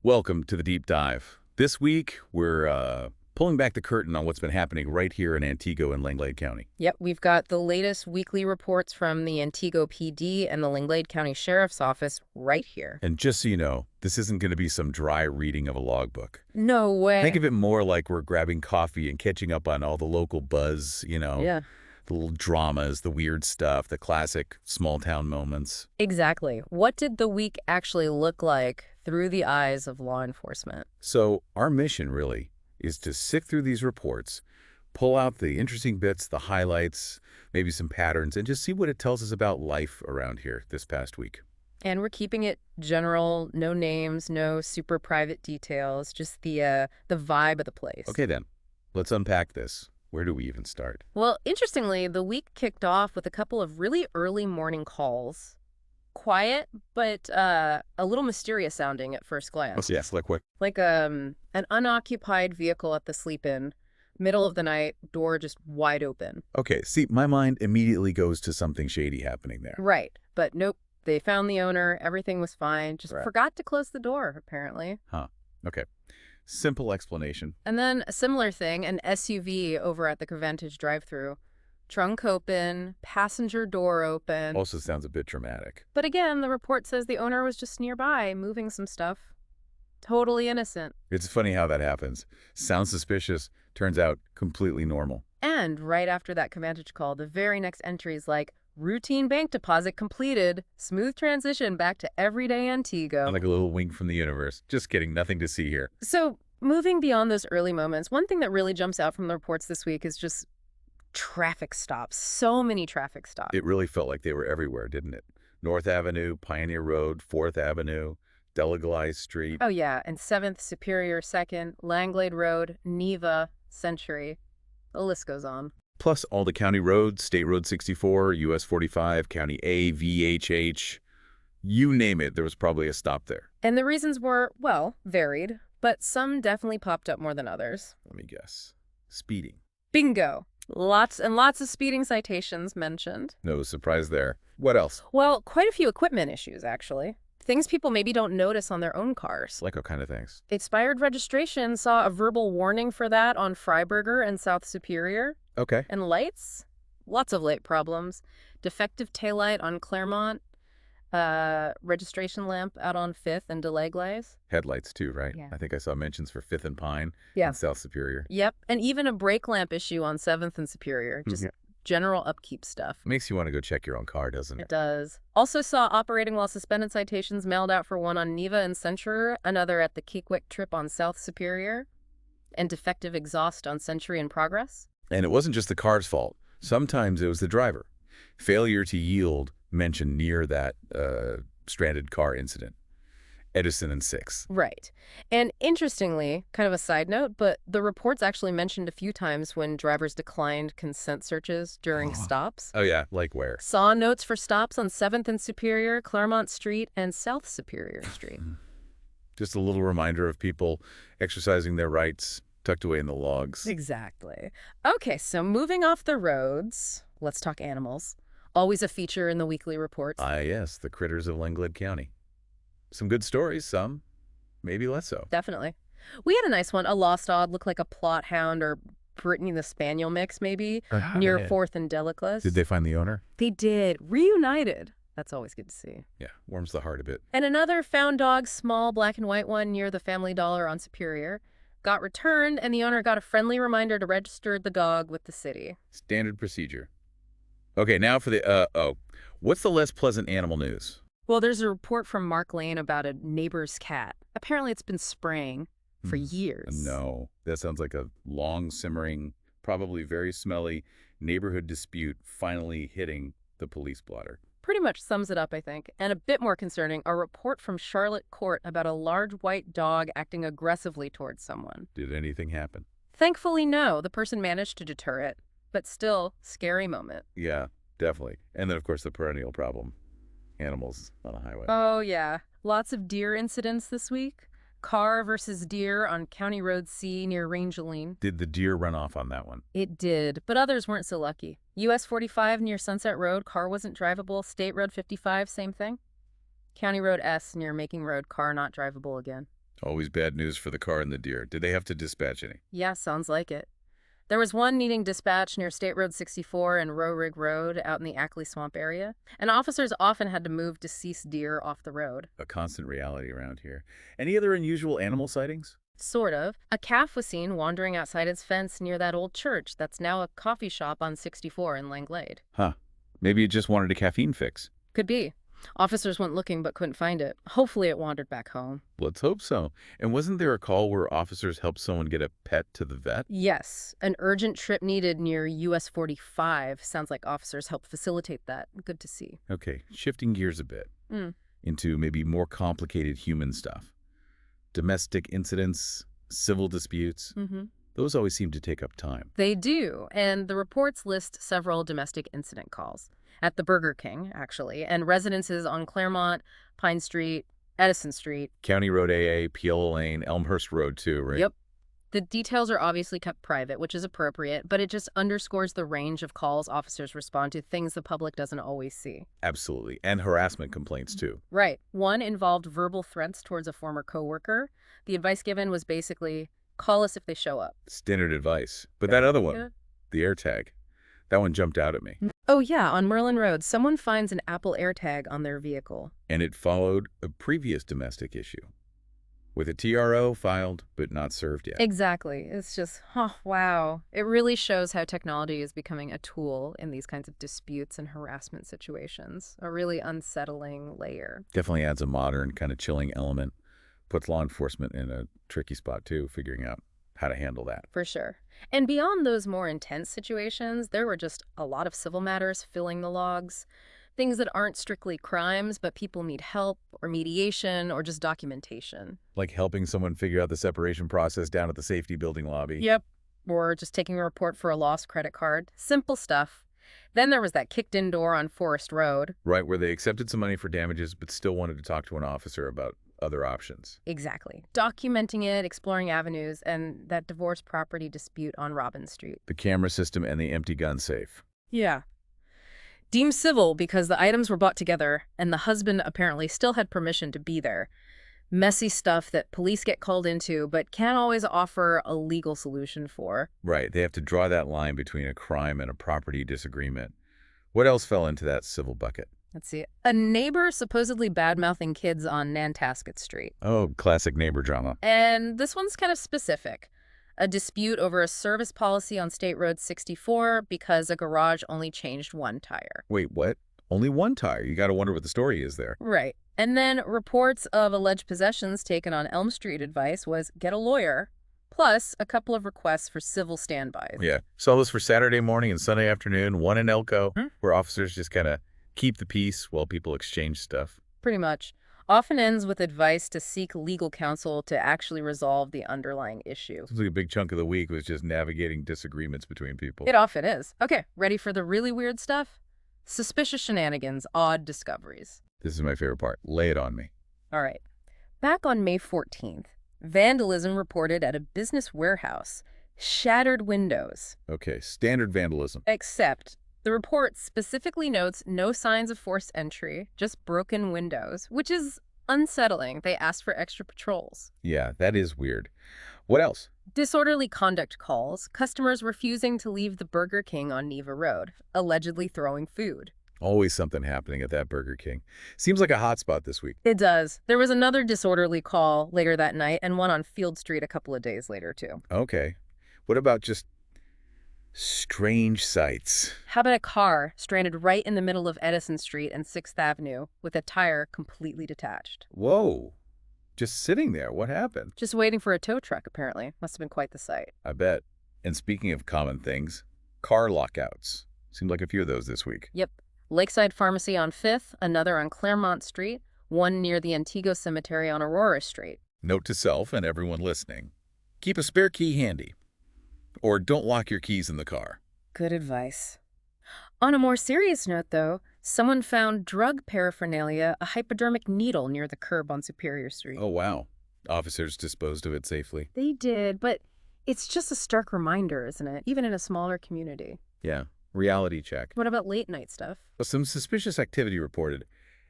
Welcome to the Deep Dive. This week, we're pulling back the curtain on what's been happening right here in Antigo and Langlade County. Yep, we've got the latest weekly reports from the Antigo PD and the Langlade County Sheriff's Office right here. And just so you know, this isn't going to be some dry reading of a logbook. No way. Think of it more like we're grabbing coffee and catching up on all the local buzz, Yeah, the little dramas, the weird stuff, the classic small-town moments. exactly. What did the week actually look like through the eyes of law enforcement? So our mission, really, is to sift through these reports, pull out the interesting bits, the highlights, maybe some patterns, and just see what it tells us about life around here this past week. And we're keeping it general, no names, no super private details, just the vibe of the place. Okay, then. Let's unpack this. Where do we even start? Well, interestingly, the week kicked off with a couple of really early morning calls. Quiet, but a little mysterious sounding at first glance. Yes, like what? Like an unoccupied vehicle at the sleep-in, middle of the night, door just wide open. Okay, see, my mind immediately goes to something shady happening there. Right, but nope. They found the owner. Everything was fine. Just Right. forgot to close the door, apparently. Huh. Okay. Simple explanation. And then a similar thing, an SUV over at the Vantage drive-thru. Trunk open, passenger door open. Also sounds a bit dramatic. But again, the report says the owner was just nearby, moving some stuff. Totally innocent. It's funny how that happens. Sounds suspicious, turns out completely normal. And right after that Vantage call, the very next entry is like, routine bank deposit completed. Smooth transition back to everyday Antigo. Like a little wink from the universe. Just kidding, nothing to see here. So moving beyond those early moments, one thing that really jumps out from the reports this week is just traffic stops. So many traffic stops. It really felt like they were everywhere, didn't it? North Avenue, Pioneer Road, 4th Avenue, Delaglade Street. Oh, yeah. And 7th, Superior, 2nd, Langlade Road, Neva, Century. The list goes on. Plus all the county roads, State Road 64, US 45, County A, VHH. You name it, there was probably a stop there. And the reasons were, well, varied, but some definitely popped up more than others. Let me guess. Speeding. Bingo. Lots and lots of speeding citations mentioned. No surprise there. What else? Well, quite a few equipment issues, actually. Things people maybe don't notice on their own cars. Like what kind of things? Expired registration saw a verbal warning for that on Freiburger and South Superior. Okay. And lights? Lots of light problems. Defective taillight on Claremont. Registration lamp out on 5th and Delaglade. Headlights too, right? Yeah. I think I saw mentions for 5th and Pine Yeah. and South Superior. Yep. And even a brake lamp issue on 7th and Superior. Just general upkeep stuff. Makes you want to go check your own car, doesn't It it? does. Also saw operating while suspended citations mailed out for one on Neva and Century, another at the Keekwick trip on South Superior, and defective exhaust on Century in progress. And it wasn't just the car's fault. Sometimes it was the driver. Failure to yield mentioned near that stranded car incident. Edison and 6. Right. And interestingly, kind of a side note, but the reports actually mentioned a few times when drivers declined consent searches during stops. Oh yeah, like where? Saw notes for stops on 7th and Superior, Claremont Street, and South Superior Street. Just a little reminder of people exercising their rights tucked away in the logs. Exactly. Okay, so moving off the roads, let's talk animals. Always a feature in the weekly reports. Ah yes, the critters of Langlade County. Some good stories, some maybe less so. Definitely. We had a nice one, a lost dog, looked like a plot hound or Brittany the Spaniel mix, maybe, near 4th and Delaclas. Did they find the owner? They did. Reunited. That's always good to see. Yeah, warms the heart a bit. And another found dog, small black and white one near the Family Dollar on Superior, got returned, and the owner got a friendly reminder to register the dog with the city. Standard procedure. Okay, now for the, what's the less pleasant animal news? Well, there's a report from Mark Lane about a neighbor's cat. Apparently it's been spraying for years. No, that sounds like a long simmering, probably very smelly neighborhood dispute finally hitting the police blotter. Pretty much sums it up, I think. And a bit more concerning, a report from Charlotte Court about a large white dog acting aggressively towards someone. Did anything happen? Thankfully, no. The person managed to deter it. But still, scary moment. Yeah, definitely. And then, of course, the perennial problem. Animals on a highway. Oh, yeah. Lots of deer incidents this week. Car versus deer on County Road C near Rangeline. Did the deer run off on that one? It did, but others weren't so lucky. US 45 near Sunset Road, car wasn't drivable. State Road 55, same thing. County Road S near Making Road, car not drivable again. Always bad news for the car and the deer. Did they have to dispatch any? Yeah, sounds like it. There was one needing dispatch near State Road 64 and Row Road out in the Ackley Swamp area, and officers often had to move deceased deer off the road. A constant reality around here. Any other unusual animal sightings? Sort of. A calf was seen wandering outside its fence near that old church that's now a coffee shop on 64 in Langlade. Huh. Maybe it just wanted a caffeine fix. Could be. Officers went looking but couldn't find it. Hopefully it wandered back home. Let's hope so. And wasn't there a call where officers helped someone get a pet to the vet? Yes, an urgent trip needed near US 45. Sounds like officers helped facilitate that. Good to see. Okay, shifting gears a bit Mm. into maybe more complicated human stuff. Domestic incidents, civil disputes, Mm-hmm. those always seem to take up time. They do, and the reports list several domestic incident calls. At the Burger King, actually, and residences on Claremont, Pine Street, Edison Street. County Road AA, Peel Lane, Elmhurst Road too, right? Yep. The details are obviously kept private, which is appropriate, but it just underscores the range of calls officers respond to, things the public doesn't always see. Absolutely. And harassment complaints too. Right. One involved verbal threats towards a former coworker. The advice given was basically, call us if they show up. Standard advice. But that other one, Yeah. the AirTag, that one jumped out at me. Oh yeah, on Merlin Road, someone finds an Apple AirTag on their vehicle. And it followed a previous domestic issue with a TRO filed but not served yet. Exactly. It's just, oh, wow. It really shows how technology is becoming a tool in these kinds of disputes and harassment situations. A really unsettling layer. Definitely adds a modern kind of chilling element. Puts law enforcement in a tricky spot too, figuring out how to handle that. For sure. And beyond those more intense situations, there were just a lot of civil matters filling the logs. Things that aren't strictly crimes, but people need help or mediation or just documentation. Like helping someone figure out the separation process down at the safety building lobby. Yep. Or just taking a report for a lost credit card. Simple stuff. Then there was that kicked-in door on Forest Road. Right, where they accepted some money for damages but still wanted to talk to an officer about other options. Exactly. Documenting it, exploring avenues, and that divorce property dispute on Robin Street. The camera system and the empty gun safe. Yeah. Deemed civil because the items were bought together and the husband apparently still had permission to be there. Messy stuff that police get called into but can't always offer a legal solution for. Right, they have to draw that line between a crime and a property disagreement. What else fell into that civil bucket? Let's see. A neighbor supposedly bad-mouthing kids on Nantasket Street. Oh, classic neighbor drama. And this one's kind of specific. A dispute over a service policy on State Road 64 because a garage only changed one tire. Wait, what? Only one tire? You gotta wonder what the story is there. Right. And then reports of alleged possessions taken on Elm Street advice was get a lawyer, plus a couple of requests for civil standbys. Yeah. Saw this for Saturday morning and Sunday afternoon, one in Elko, where officers just kind of keep the peace while people exchange stuff. Pretty much. Often ends with advice to seek legal counsel to actually resolve the underlying issue. Seems like a big chunk of the week was just navigating disagreements between people. It often is. Okay, ready for the really weird stuff? Suspicious shenanigans, odd discoveries. This is my favorite part. Lay it on me. All right. Back on May 14th, vandalism reported at a business warehouse. Shattered windows. Okay, standard vandalism. Except the report specifically notes no signs of forced entry, just broken windows, which is unsettling. They asked for extra patrols. Yeah, that is weird. What else? Disorderly conduct calls, customers refusing to leave the Burger King on Neva Road, allegedly throwing food. Always something happening at that Burger King. Seems like a hot spot this week. It does. There was another disorderly call later that night and one on Field Street a couple of days later, too. Okay. What about just strange sights? How about a car stranded right in the middle of Edison Street and 6th Avenue with a tire completely detached? Whoa. Just sitting there. What happened? Just waiting for a tow truck, apparently. Must have been quite the sight. I bet. And speaking of common things, car lockouts. Seemed like a few of those this week. Yep. Lakeside Pharmacy on 5th, another on Claremont Street, one near the Antigo Cemetery on Aurora Street. Note to self and everyone listening. Keep a spare key handy. Or don't lock your keys in the car. Good advice. On a more serious note, though, someone found drug paraphernalia, a hypodermic needle near the curb on Superior Street. Oh, wow. Officers disposed of it safely. They did, but it's just a stark reminder, isn't it? Even in a smaller community. Yeah. Reality check. What about late night stuff? Some suspicious activity reported.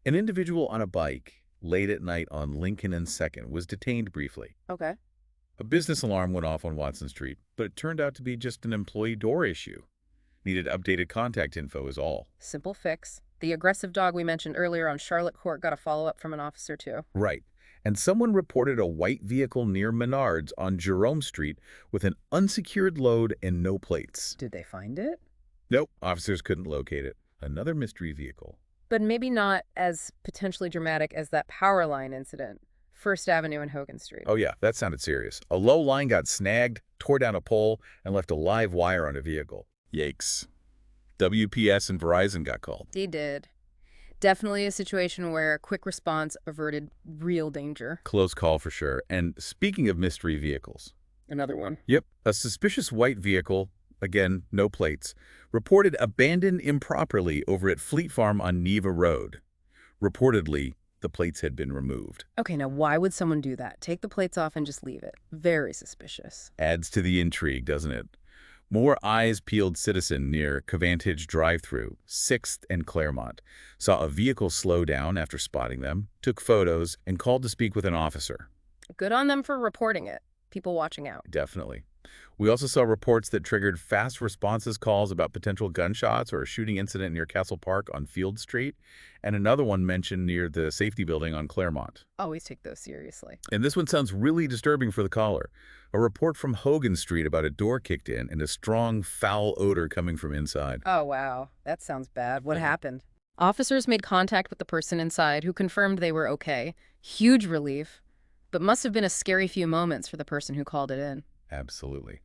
An individual on a bike late at night on Lincoln and 2nd, was detained briefly. Okay. A business alarm went off on Watson Street, but it turned out to be just an employee door issue. Needed updated contact info is all. Simple fix. The aggressive dog we mentioned earlier on Charlotte Court got a follow-up from an officer, too. Right. And someone reported a white vehicle near Menards on Jerome Street with an unsecured load and no plates. Did they find it? Nope, officers couldn't locate it. Another mystery vehicle. But maybe not as potentially dramatic as that power line incident. First Avenue and Hogan Street. Oh yeah, that sounded serious. A low line got snagged, tore down a pole, and left a live wire on a vehicle. Yikes. WPS and Verizon got called. They did. Definitely a situation where a quick response averted real danger. Close call for sure. And speaking of mystery vehicles. Another one. Yep, a suspicious white vehicle, again, no plates, reported abandoned improperly over at Fleet Farm on Neva Road. Reportedly, the plates had been removed. Okay, now why would someone do that? Take the plates off and just leave it. Very suspicious. Adds to the intrigue, doesn't it? More eyes-peeled citizen near Cavantage Drive-Thru, 6th and Claremont, saw a vehicle slow down after spotting them, took photos, and called to speak with an officer. Good on them for reporting it. People watching out. Definitely. We also saw reports that triggered fast responses calls about potential gunshots or a shooting incident near Castle Park on Field Street, and another one mentioned near the safety building on Claremont. Always take those seriously. And this one sounds really disturbing for the caller. A report from Hogan Street about a door kicked in and a strong, foul odor coming from inside. Oh, wow. That sounds bad. What happened? Officers made contact with the person inside who confirmed they were okay. Huge relief, but must have been a scary few moments for the person who called it in. Absolutely.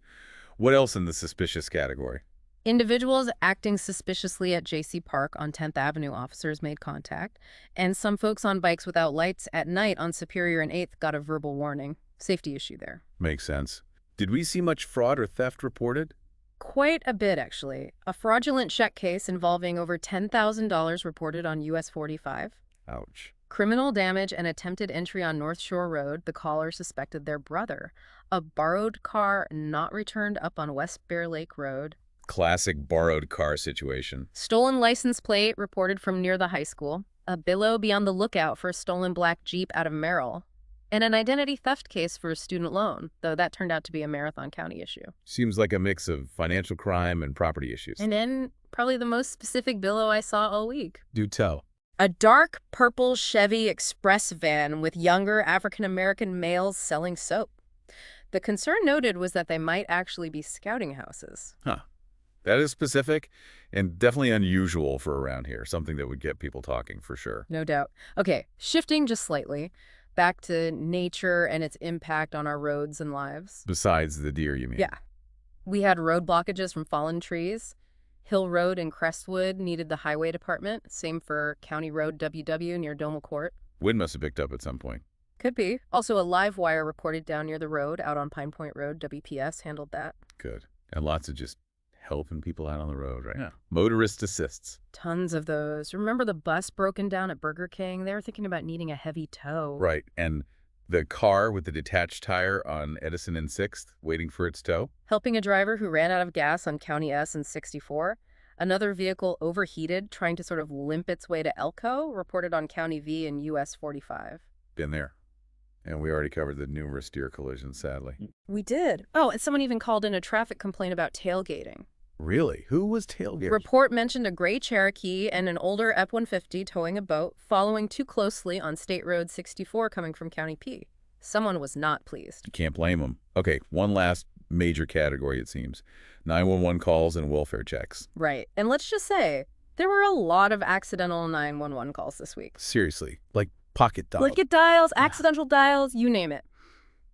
What else in the suspicious category? Individuals acting suspiciously at J.C. Park on 10th Avenue officers made contact, and some folks on bikes without lights at night on Superior and 8th got a verbal warning. Safety issue there. Makes sense. Did we see much fraud or theft reported? Quite a bit, actually. A fraudulent check case involving over $10,000 reported on US 45. Ouch. Criminal damage and attempted entry on North Shore Road. The caller suspected their brother. A borrowed car not returned up on West Bear Lake Road. Classic borrowed car situation. Stolen license plate reported from near the high school. A billow be on the lookout for a stolen black Jeep out of Merrill. And an identity theft case for a student loan, though that turned out to be a Marathon County issue. Seems like a mix of financial crime and property issues. And then probably the most specific billow I saw all week. Do tell. A dark purple Chevy Express van with younger African-American males selling soap. The concern noted was that they might actually be scouting houses. Huh. That is specific and definitely unusual for around here. Something that would get people talking for sure. No doubt. Okay, shifting just slightly. Back to nature and its impact on our roads and lives. Besides the deer, you mean? Yeah. We had road blockages from fallen trees. Hill Road in Crestwood needed the highway department. Same for County Road WW near Domal Court. Wind must have picked up at some point. Could be. Also, a live wire reported down near the road out on Pine Point Road. WPS handled that. Good. And lots of just helping people out on the road, right? Yeah. Motorist assists. Tons of those. Remember the bus broken down at Burger King? They were thinking about needing a heavy tow. Right. And the car with the detached tire on Edison and 6th waiting for its tow. Helping a driver who ran out of gas on County S and 64. Another vehicle overheated, trying to sort of limp its way to Elko, reported on County V and US 45. Been there. And we already covered the numerous deer collisions, sadly. We did. Oh, and someone even called in a traffic complaint about tailgating. Really? Who was tailgating? Report mentioned a gray Cherokee and an older F-150 towing a boat, following too closely on State Road 64 coming from County P. Someone was not pleased. You can't blame them. Okay, one last major category, it seems. 911 calls and welfare checks. Right. And let's just say, there were a lot of accidental 911 calls this week. Seriously, like pocket dials. Pocket dials, accidental dials, you name it.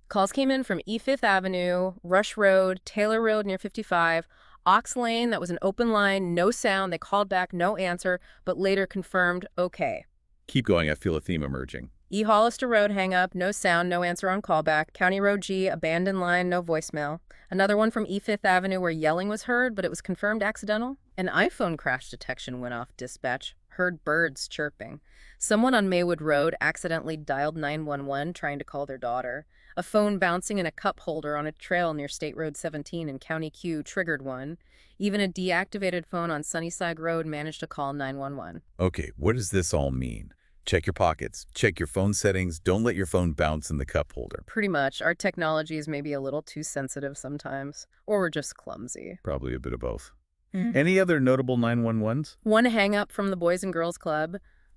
Calls came in from E5th Avenue, Rush Road, Taylor Road near 55, Ox Lane, that was an open line, no sound. They called back, no answer, but later confirmed, okay. Keep going, I feel a theme emerging. E. Hollister Road, hang up, no sound, no answer on callback. County Road G, abandoned line, no voicemail. Another one from E5th Avenue where yelling was heard, but it was confirmed accidental. An iPhone crash detection went off dispatch, heard birds chirping. Someone on Maywood Road accidentally dialed 911 trying to call their daughter. A phone bouncing in a cup holder on a trail near State Road 17 in County Q triggered one. Even a deactivated phone on Sunnyside Road managed to call 911. Okay, what does this all mean? Check your pockets. Check your phone settings. Don't let your phone bounce in the cup holder. Pretty much. Our technology is maybe a little too sensitive sometimes, or we're just clumsy. Probably a bit of both. Mm. Any other notable 911s? One hang-up from the Boys and Girls Club,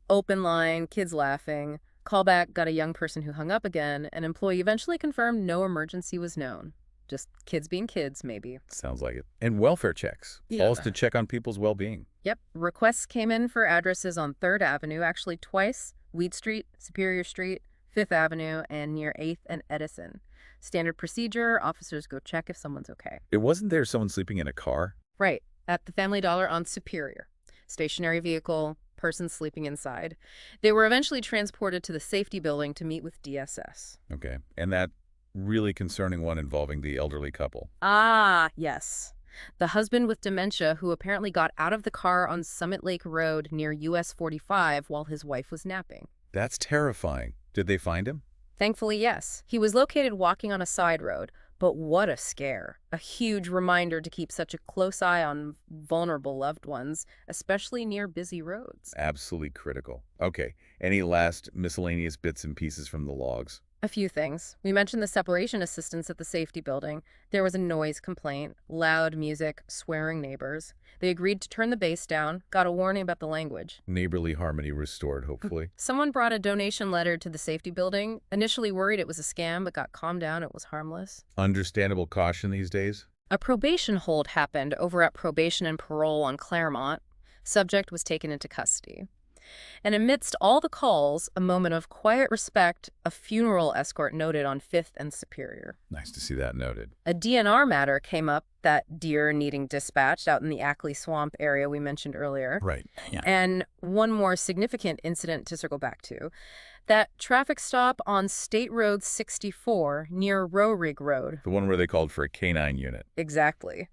open line, kids laughing. Callback got a young person who hung up again. An employee eventually confirmed no emergency was known. Just kids being kids, maybe. Sounds like it. And welfare checks. Yeah. Calls to check on people's well-being. Yep. Requests came in for addresses on 3rd Avenue, actually twice. Weed Street, Superior Street, 5th Avenue, and near 8th and Edison. Standard procedure, officers go check if someone's okay. It wasn't there someone sleeping in a car? Right. At the Family Dollar on Superior. Stationary vehicle, person sleeping inside. They were eventually transported to the safety building to meet with DSS. Okay. And that really concerning one involving the elderly couple. Ah, yes. The husband with dementia who apparently got out of the car on Summit Lake Road near US 45 while his wife was napping. That's terrifying. Did they find him? Thankfully, yes. He was located walking on a side road, but what a scare. A huge reminder to keep such a close eye on vulnerable loved ones, especially near busy roads. Absolutely critical. Okay. Any last miscellaneous bits and pieces from the logs? A few things. We mentioned the separation assistants at the safety building. There was a noise complaint, loud music, swearing neighbors. They agreed to turn the bass down, got a warning about the language. Neighborly harmony restored, hopefully. Someone brought a donation letter to the safety building, initially worried it was a scam, but got calmed down, it was harmless. Understandable caution these days? A probation hold happened over at Probation and Parole on Claremont. Subject was taken into custody. And amidst all the calls, a moment of quiet respect, a funeral escort noted on 5th and Superior. Nice to see that noted. A DNR matter came up, that deer needing dispatched out in the Ackley Swamp area we mentioned earlier. Right. Yeah. And one more significant incident to circle back to, that traffic stop on State Road 64 near Rowrig Road. The one where they called for a canine unit. Exactly.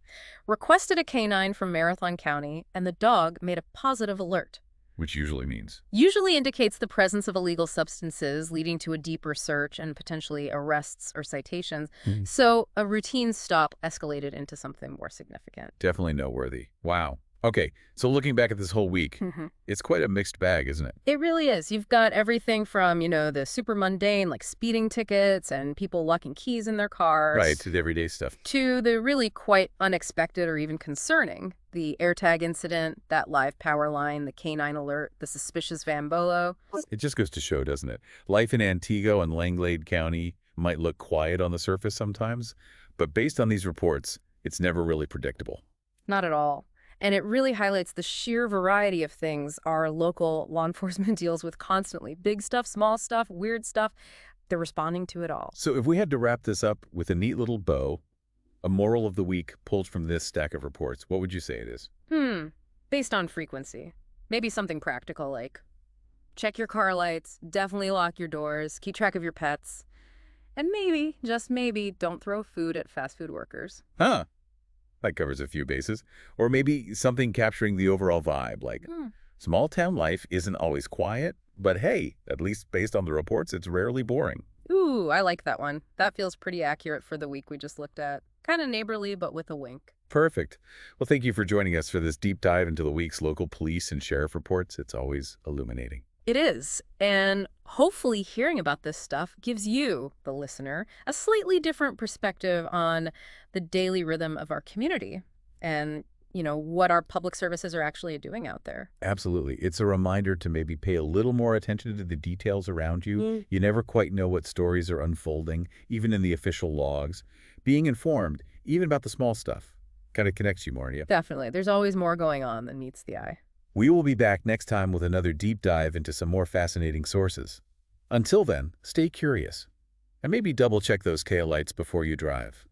Requested a canine from Marathon County, and the dog made a positive alert. Which usually means? Usually indicates the presence of illegal substances leading to a deeper search and potentially arrests or citations. So a routine stop escalated into something more significant. Definitely noteworthy. Wow. Okay, so looking back at this whole week, it's quite a mixed bag, isn't it? It really is. You've got everything from, the super mundane, like speeding tickets and people locking keys in their cars. Right, to the everyday stuff. To the really quite unexpected or even concerning. The AirTag incident, that live power line, the canine alert, the suspicious Van Bolo. It just goes to show, doesn't it? Life in Antigo and Langlade County might look quiet on the surface sometimes, but based on these reports, it's never really predictable. Not at all. And it really highlights the sheer variety of things our local law enforcement deals with constantly. Big stuff, small stuff, weird stuff. They're responding to it all. So if we had to wrap this up with a neat little bow, a moral of the week pulled from this stack of reports, what would you say it is? Based on frequency. Maybe something practical like check your car lights, definitely lock your doors, keep track of your pets, and maybe, just maybe, don't throw food at fast food workers. Huh. That covers a few bases. Or maybe something capturing the overall vibe, like small town life isn't always quiet, but hey, at least based on the reports, it's rarely boring. Ooh, I like that one. That feels pretty accurate for the week we just looked at. Kind of neighborly, but with a wink. Perfect. Well, thank you for joining us for this deep dive into the week's local police and sheriff reports. It's always illuminating. It is. And hopefully hearing about this stuff gives you, the listener, a slightly different perspective on the daily rhythm of our community and, what our public services are actually doing out there. Absolutely. It's a reminder to maybe pay a little more attention to the details around you. You never quite know what stories are unfolding, even in the official logs. Being informed, even about the small stuff, kind of connects you more, yeah? Definitely. There's always more going on than meets the eye. We will be back next time with another deep dive into some more fascinating sources. Until then, stay curious. And maybe double-check those taillights before you drive.